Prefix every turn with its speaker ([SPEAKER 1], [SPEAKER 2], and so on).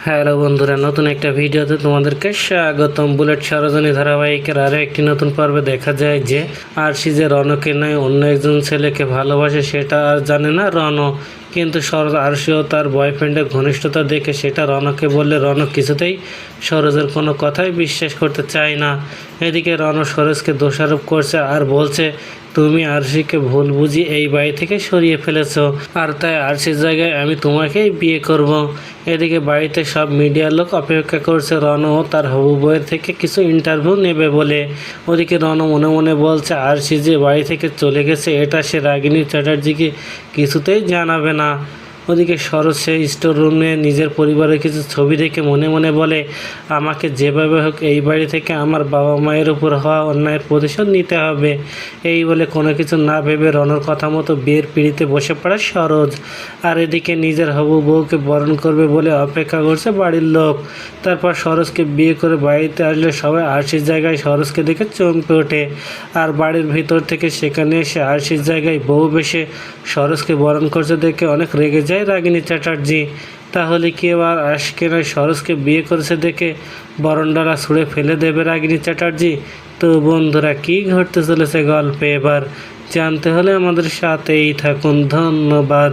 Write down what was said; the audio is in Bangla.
[SPEAKER 1] হ্যালো বন্ধুরা, নতুন একটা ভিডিওতে তোমাদেরকে স্বাগতম। বুলেট সরোজিনী ধারাবাহিকের আরও একটি নতুন পর্বে দেখা যায় যে আরশি যে রণকে নয় অন্য একজন ছেলেকে ভালোবাসে সেটা আর জানে না রণ, কিন্তু আরশিও তার বয়ফ্রেন্ডের ঘনিষ্ঠতা দেখে সেটা রণকে বললে রণ কিছুতেই সরোজের কোনো কথাই বিশ্বাস করতে চায় না। এদিকে রণ সরোজকে দোষারোপ করছে আর বলছে তুমি আরশিকে ভুল বুঝি এই বাড়ি থেকে সরিয়ে ফেলেছ, আর তাই আরশির জায়গায় আমি তোমাকেই বিয়ে করব। এদিকে বাড়িতে সব মিডিয়ার লোক অপেক্ষা করছে রণ ও তার হবু বউয়ের থেকে কিছু ইন্টারভিউ নেবে বলে। ওদিকে রণ মনে মনে বলছে আরশি যে বাড়ি থেকে চলে গেছে এটা সে রাগিনী চ্যাটার্জিকে কিছুতেই জানাবে না। ওদিকে সরোজ সে স্টোর রুমে নিজের পরিবারের কিছু ছবি দেখে মনে মনে বলে আমাকে যেভাবে হোক এই বাড়ি থেকে আমার বাবা মায়ের উপর হওয়া অন্যায়ের প্রতিশোধ নিতে হবে। এই বলে কোনো কিছু না ভেবে রণর কথা মতো বিয়ের পিঁড়িতে বসে পড়ে সরোজ। আর এদিকে নিজের হবু বউকে বরণ করবে বলে অপেক্ষা করছে বাড়ির লোক। তারপর সরোজকে বিয়ে করে বাড়িতে আসলে সবাই আরশির জায়গায় সরোজকে দেখে চমকে ওঠে। আর বাড়ির ভিতর থেকে সেখানে এসে আরশির জায়গায় বউ বেশে সরোজকে বরণ করছে দেখে অনেক রেগে যায় রাগিনী চ্যাটার্জি। তাহলে কি এবার আশকে নয় সরোজকে বিয়ে করেছে দেখে বরণডালা ছুঁড়ে ফেলে দেবে রাগিনী চ্যাটার্জি? তো বন্ধুরা, কি ঘটতে চলেছে গল্পে এবার জানতে হলে আমাদের সাথেই থাকুন। ধন্যবাদ।